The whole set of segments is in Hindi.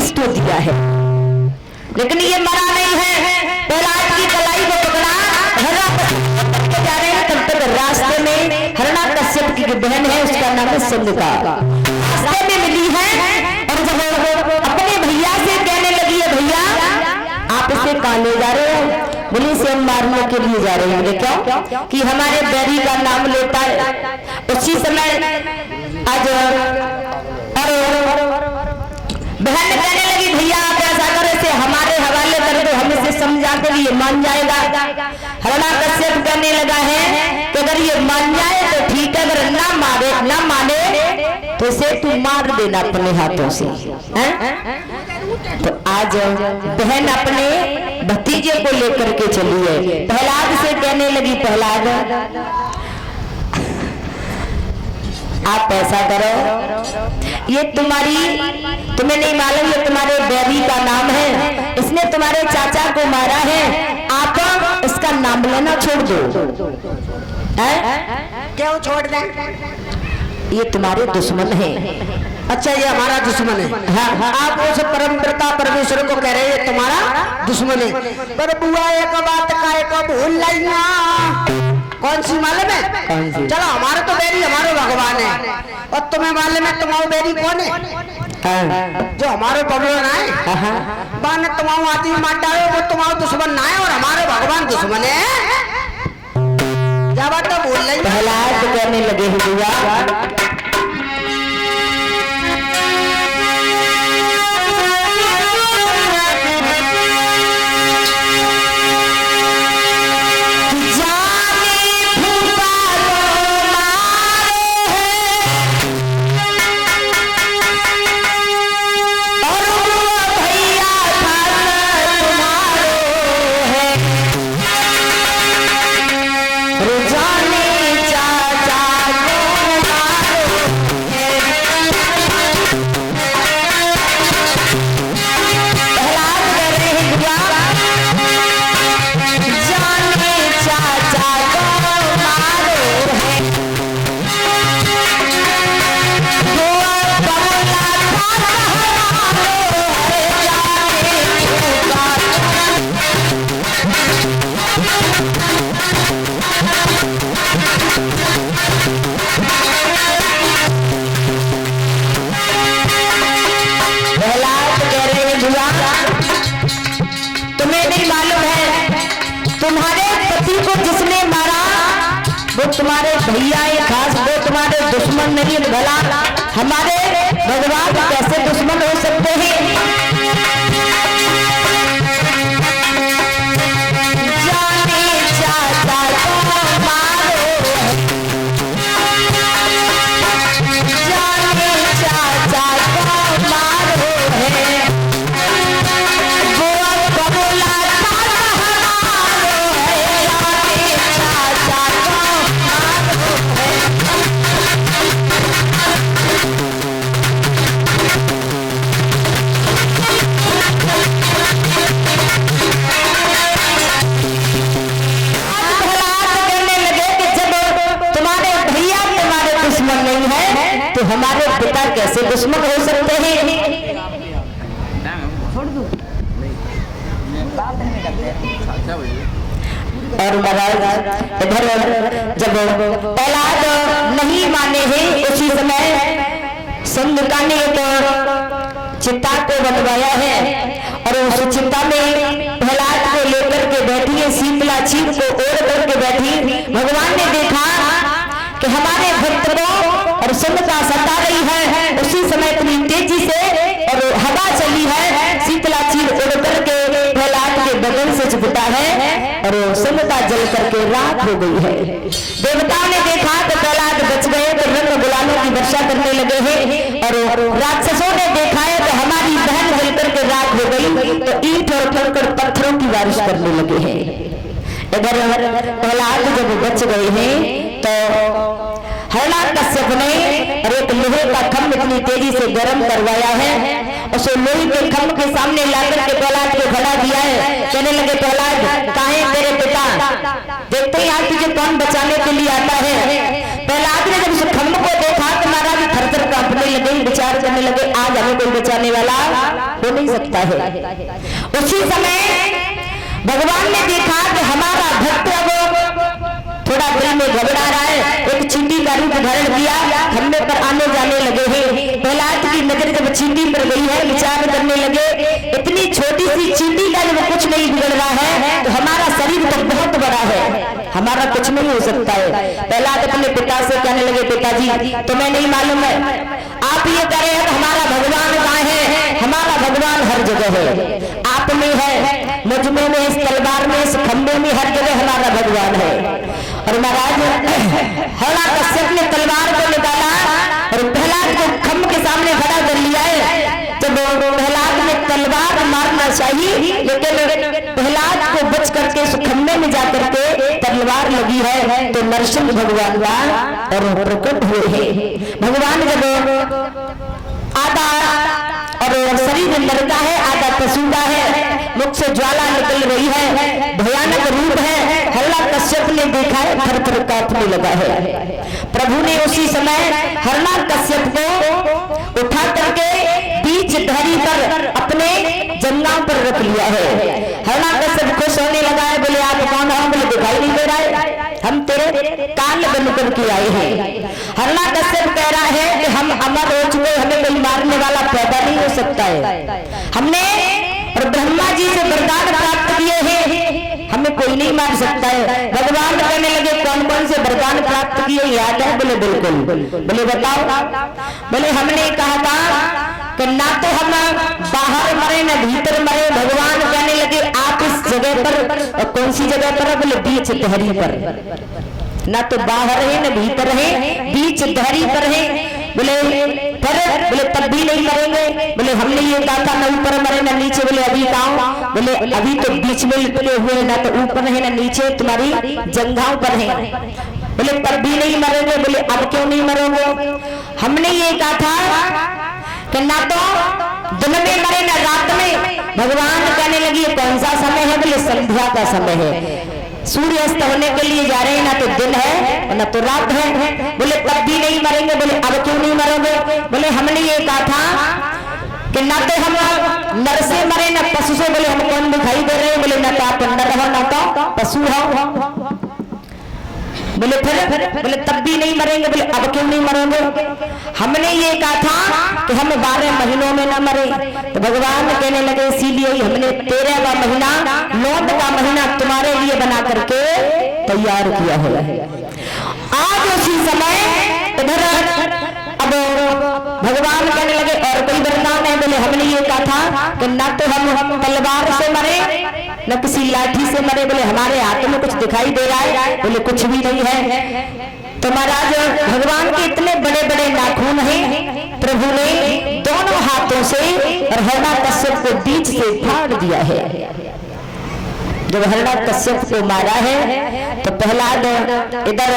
इसको दिया है, लेकिन ये मरा नहीं है। प्रहलाद की कलाई को पकड़ा, हरणाकश्यप जा रहे हैं, तब तक रास्ते में हरणाकश्यप की बहन है, उसका नाम है संगिता, रास्ते में मिली है। और जब अपने भैया से कहने लगी है, भैया आप इसे कहाँ ले जा रहे हो? बोले इसे हम मारने के लिए जा रहे हैं। बोले क्यों? कि हमारे बैरी का नाम लेता है। उसी समय आज बहन कहने लगी, भैया आप ऐसा करो, इसे हमारे हवाले कर दो, हम इसे समझा के लिए मान जाएगा। हरणाकश्यप कहने लगा है कि अगर ये मान जाए तो ठीक है, अगर ना माने तो इसे तू मार देना अपने हाथों से। तो आज बहन अपने भतीजे को लेकर के चली है। प्रहलाद से कहने लगी, प्रहलाद आप ऐसा करो, ये तुम्हें नहीं मालूम, ये तुम्हारे बैरी का नाम है, इसने तुम्हारे चाचा को मारा है, आप इसका नाम लेना छोड़ दो। क्यों छोड़ दें? ये तुम्हारे दुश्मन है। अच्छा, ये हमारा दुश्मन है। हाँ, आप उस परमपिता परमेश्वर को कह रहे हैं तुम्हारा दुश्मन है। पर बुआ एक बात का एक भूल लेना, कौन सी मालूम है? कौन सी? चलो, हमारे तो बेरी हमारे भगवान है, और तुम्हें मालूम है तुम्हारा बेरी कौन है? जो हमारे भगवान है, बान तुम्हारा आदमी मार डाले, वो तुम्हारा दुश्मन ना है और हमारे भगवान दुश्मन है। क्या बात तो बोल रही? प्रहलाद कहने लगे हुआ, तुम्हारे भैया है खास, वो तुम्हारे दुश्मन नहीं। भला हमारे भगवान कैसे दुश्मन हो सकते हैं? जाने चाचा को मारो, जाने चाचा को मारो है, वो बबूला तो हमारे पिता कैसे दुश्मन हो सकते हैं? और महाराज इधर जब प्रहलाद नहीं माने हैं, उसी समय संगिता ने एक चिता को बनवाया है और उस चिता में प्रहलाद को लेकर के बैठी है, शीतला चीर को ओढ़ करके बैठी। भगवान ने देखा कि हमारे भक्त को और संगिता सता रही है, उसी समय इतनी तेजी से और हवा चली है, शीतला चीर उड़ करके प्रहलाद के बगल से चिपटा है और संगिता जल करके राख हो गई है। देवताओं ने देखा तो प्रहलाद बच गए, तो रंग गुलालों की वर्षा करने लगे हैं, और राक्षसों ने देखा है तो हमारी बहन जल करके राख हो गई, तो ईंट और कंकड़ पत्थरों की बारिश करने लगे हैं। इधर प्रहलाद जब बच गए हैं तो हरणाकश्यप ने एक लोहे का खम्भ इतनी तेजी से गर्म करवाया है, उसे लोहे के खम्भ के सामने लाकर के प्रहलाद को खड़ा किया है। कहने लगे, प्रहलाद काहे तेरे पिता, देखते ही आज तुझे कौन बचाने के लिए आता है। प्रहलाद ने जब उस खम्भ को देखा तो महाराज थर-थर कांपने लगे, बेचारे विचार करने लगे आज हमें कोई बचाने वाला हो नहीं सकता है। उसी समय भगवान ने देखा कि हमारा भक्त थोड़ा दिल में घबरा रहा है, एक चींटी का रूप धारण किया, खम्भे पर आने जाने लगे हैं। प्रहलाद की नजर जब चींटी पर गई है, विचार करने लगे इतनी छोटी सी चींटी का जब कुछ नहीं बिगड़ रहा है तो हमारा शरीर तो बहुत बड़ा है, हमारा कुछ नहीं हो सकता है। प्रहलाद अपने पिता से कहने लगे पिताजी तुम्हें नहीं मालूम है, आप ये कह रहे हैं हमारा भगवान कहाँ है? हमारा भगवान हर जगह है, आप में है, मुझ में, इस तलवार में, इस खंबे में, हर जगह हमारा भगवान है। और महाराज हिरण्यकश्यप ने तलवार को निकाला और प्रहलाद को खम्भ के सामने खड़ा कर लिया है। जब प्रहलाद ने तलवार मारना चाहिए लेकिन प्रहलाद को बच करके उस खम्भे में जाकर के तलवार लगी है तो नरसिंह भगवान का और प्रकट हुए हैं। भगवान जब आधा और शरीर लड़का है आधा पशु का है, मुख से ज्वाला निकल रही है, भयानक रूप है। हिरण्यकश्यप ने देखा है थर थर कांपने लगा है। प्रभु ने उसी समय हिरण्यकश्यप को उठा करके बीच धरी पर अपने जंघा पर रख लिया है। हिरण्यकश्यप खुश होने लगा है, बोले आप कौन हो? बोले दिखाई नहीं दे रहा है, हम तेरे काल बन करके आए हैं। हिरण्यकश्यप कह रहा है कि हम अमर हो चुके, हमें कोई मारने वाला पैदा नहीं हो सकता है, हमने और ब्रह्मा जी से वरदान प्राप्त किए हैं, हमें कोई नहीं मार सकता है। भगवान कहने लगे कौन कौन से वरदान प्राप्त किए याद है? बोले बिल्कुल। बोले बताओ? बोले हमने कहा था कि ना तो हम बाहर मरे न भीतर मरे। भगवान कहने लगे आप इस जगह पर, कौन सी जगह पर? बोले बीच धरी पर, ना तो बाहर है न भीतर है, बीच धरी पर है। बोले पर बोले तब भी नहीं मरेंगे। बोले हमने ये कहा था न ऊपर मरे न नीचे। बोले अभी कहाँ? बोले अभी तो बीच में लिपटे हुए, ना तो ऊपर है न नीचे, तुम्हारी जंघाओं पर है। बोले तब भी नहीं मरेंगे। बोले अब क्यों नहीं मरोगे? हमने ये कहा था कि ना तो दिन में मरे न रात में। भगवान कहने लगी कौन सा समय है? बोले संध्या का समय है, सूर्य अस्त होने के लिए जा रहे हैं, ना तो दिन है और ना तो रात है। बोले तब भी नहीं मरेंगे। बोले अब क्यों नहीं मरोगे? बोले हमने ये कहा था कि ना तो हम नर से मरे न पशु से। बोले हम कौन दिखाई दे रहे हैं? बोले ना तो आप नर हो ना तो पशु हो। बोले फिर? बोले तब भी नहीं मरेंगे। बोले अब क्यों नहीं मरोगे? हमने ये कहा था कि हम 12 महीनों में न मरे। तो भगवान कहने लगे इसीलिए हमने 13वां महीना, 9 का महीना तुम्हारे लिए बना करके तैयार किया है। आज उसी समय इधर अब भगवान कहने लगे और कोई वरदान है? बोले हमने ये कहा था कि ना तो हम तलवार से मरे न किसी लाठी से मरे। बोले हमारे हाथ में कुछ दिखाई दे रहा है? बोले कुछ भी नहीं है। तो महाराज भगवान के इतने बड़े बड़े नाखून हैं, प्रभु ने दोनों हाथों से और हिरण्यकश्यप को बीच से फाड़ दिया है। जब हिरण्यकश्यप को मारा है तो प्रहलाद इधर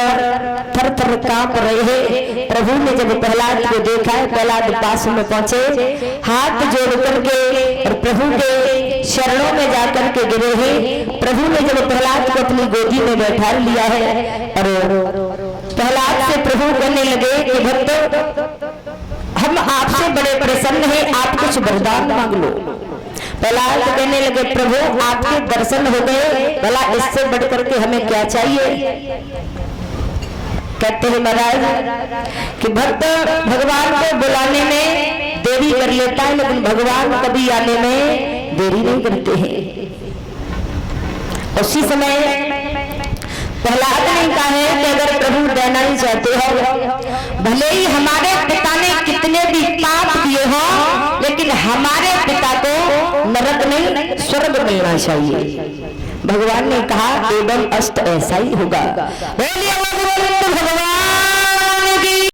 थर थर कांप रहे हैं। प्रभु ने जब प्रहलाद को देखा है, प्रहलाद पास में पहुंचे, हाथ जोड़ करके और प्रभु के शरणों में जाकर के गिरे हैं। प्रभु ने जब प्रहलाद को अपनी गोदी में बैठा लिया है और प्रहलाद से प्रभु कहने लगे कि भक्त हम आपसे बड़े प्रसन्न हैं, आप कुछ वरदान मांग लो। प्रहलाद कहने लगे प्रभु आपके दर्शन हो गए, भला इससे बढ़ करके हमें क्या चाहिए? कहते हैं महाराज कि भक्त भगवान को बुलाने में देरी कर लेता है लेकिन भगवान कभी आने में देरी नहीं करते हैं। उसी समय प्रहलाद ने कहा है कि अगर प्रभु देना ही चाहते हो, भले ही हमारे पिता ने कितने भी पाप किए हो लेकिन हमारे पिता को नरक नहीं स्वर्ग मिलना चाहिए। भगवान ने कहा एवं अस्त ऐसा ही होगा। भगवान